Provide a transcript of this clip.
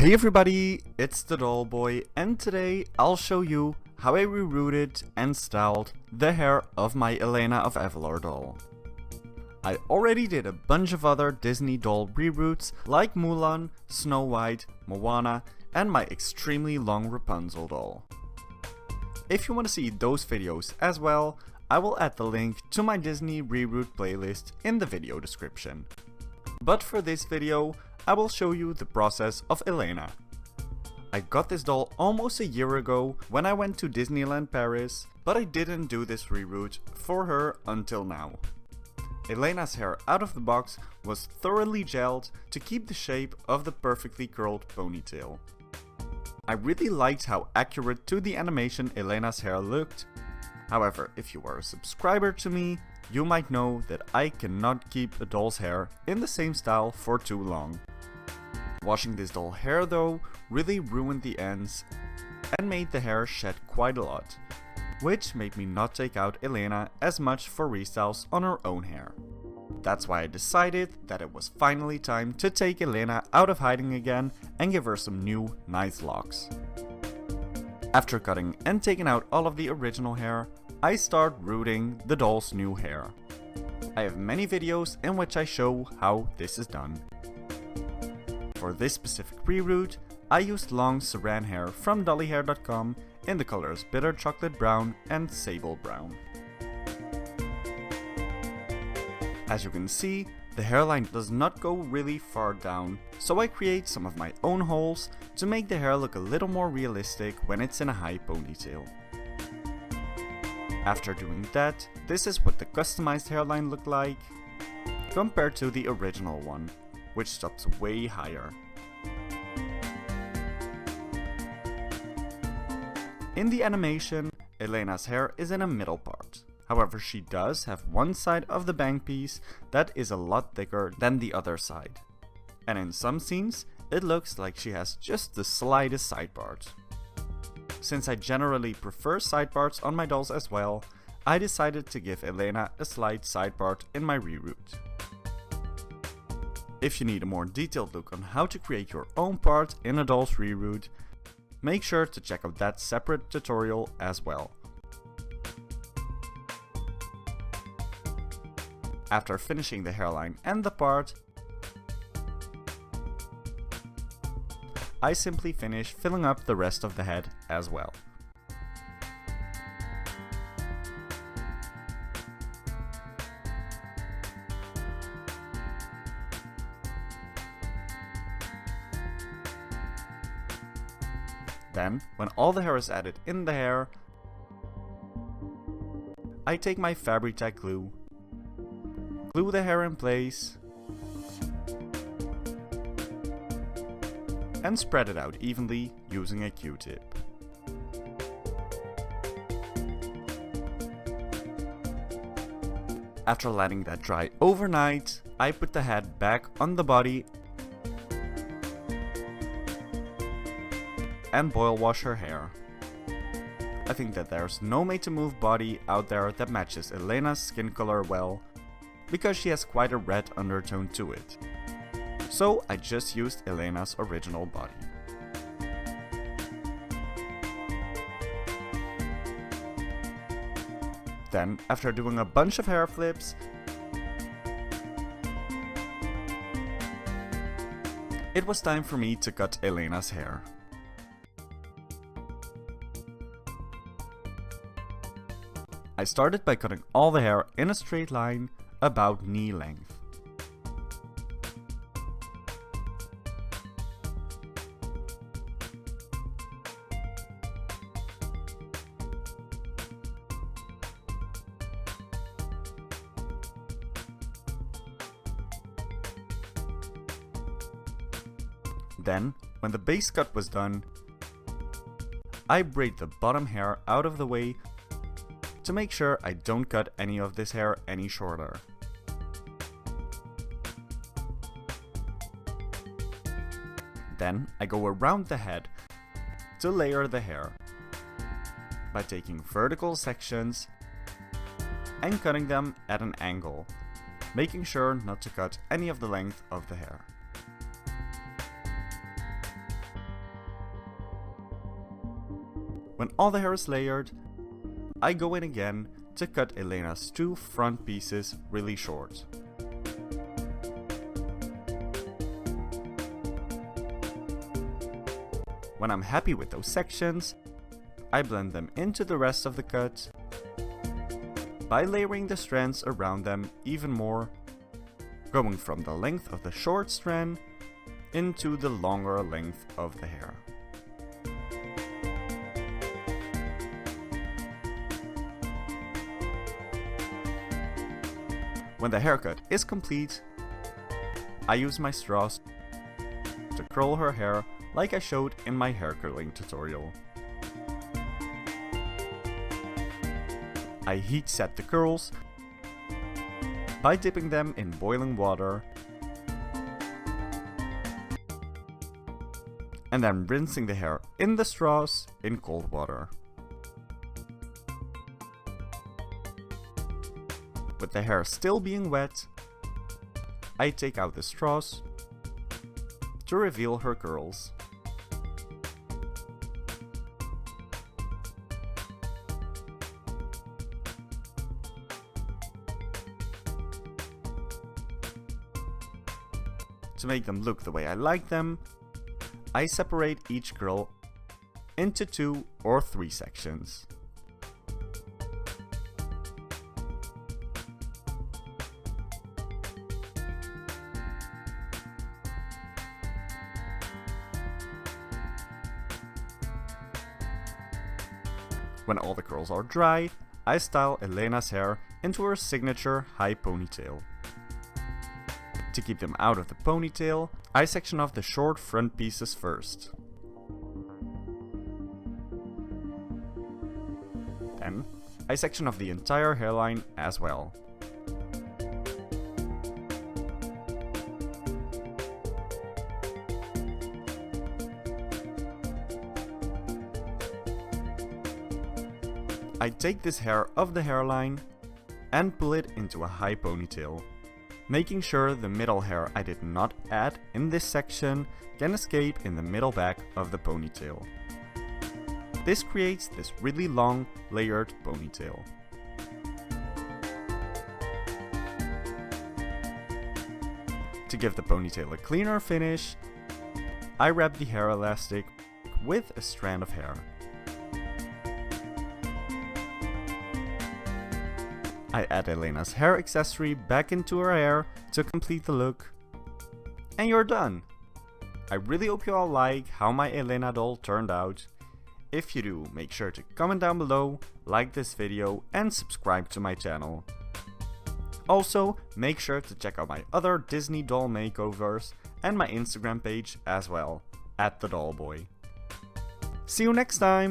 Hey everybody, it's TheDollBoy, and today I'll show you how I rerooted and styled the hair of my Elena of Avalor doll. I already did a bunch of other Disney doll reroots like Mulan, Snow White, Moana, and my extremely long Rapunzel doll. If you want to see those videos as well, I will add the link to my Disney reroot playlist in the video description. But for this video, I will show you the process of Elena. I got this doll almost a year ago when I went to Disneyland Paris, but I didn't do this reroot for her until now. Elena's hair out of the box was thoroughly gelled to keep the shape of the perfectly curled ponytail. I really liked how accurate to the animation Elena's hair looked. However, if you are a subscriber to me, you might know that I cannot keep a doll's hair in the same style for too long. Washing this doll hair though really ruined the ends and made the hair shed quite a lot, which made me not take out Elena as much for restyles on her own hair. That's why I decided that it was finally time to take Elena out of hiding again and give her some new nice locks. After cutting and taking out all of the original hair, I start rooting the doll's new hair. I have many videos in which I show how this is done. For this specific reroot, I used long saran hair from dollyhair.com in the colors bitter chocolate brown and sable brown. As you can see, the hairline does not go really far down, so I create some of my own holes to make the hair look a little more realistic when it's in a high ponytail. After doing that, this is what the customized hairline looked like compared to the original one, which stops way higher. In the animation, Elena's hair is in a middle part. However, she does have one side of the bang piece that is a lot thicker than the other side. And in some scenes, it looks like she has just the slightest side part. Since I generally prefer side parts on my dolls as well, I decided to give Elena a slight side part in my reroot. If you need a more detailed look on how to create your own part in a doll's reroot, make sure to check out that separate tutorial as well. After finishing the hairline and the part, I simply finish filling up the rest of the head as well. Then, when all the hair is added in the hair, I take my Fabri-Tac glue, glue the hair in place, and spread it out evenly using a Q-tip. After letting that dry overnight, I put the head back on the body and boil wash her hair. I think that there's no Made To Move body out there that matches Elena's skin color well, because she has quite a red undertone to it. So I just used Elena's original body. Then, after doing a bunch of hair flips, it was time for me to cut Elena's hair. I started by cutting all the hair in a straight line about knee length. Then, when the base cut was done, I braid the bottom hair out of the way to make sure I don't cut any of this hair any shorter. Then I go around the head to layer the hair by taking vertical sections and cutting them at an angle, making sure not to cut any of the length of the hair. When all the hair is layered, I go in again to cut Elena's 2 front pieces really short. When I'm happy with those sections, I blend them into the rest of the cut by layering the strands around them even more, going from the length of the short strand into the longer length of the hair. When the haircut is complete, I use my straws to curl her hair like I showed in my hair curling tutorial. I heat set the curls by dipping them in boiling water and then rinsing the hair in the straws in cold water. With the hair still being wet, I take out the straws to reveal her curls. To make them look the way I like them, I separate each curl into 2 or 3 sections. When all the curls are dry, I style Elena's hair into her signature high ponytail. To keep them out of the ponytail, I section off the short front pieces first. Then, I section off the entire hairline as well. I take this hair off the hairline and pull it into a high ponytail, making sure the middle hair I did not add in this section can escape in the middle back of the ponytail. This creates this really long, layered ponytail. To give the ponytail a cleaner finish, I wrap the hair elastic with a strand of hair. I add Elena's hair accessory back into her hair to complete the look, and you're done! I really hope you all like how my Elena doll turned out. If you do, make sure to comment down below, like this video and subscribe to my channel. Also, make sure to check out my other Disney doll makeovers and my Instagram page as well, @TheDollBoy. See you next time!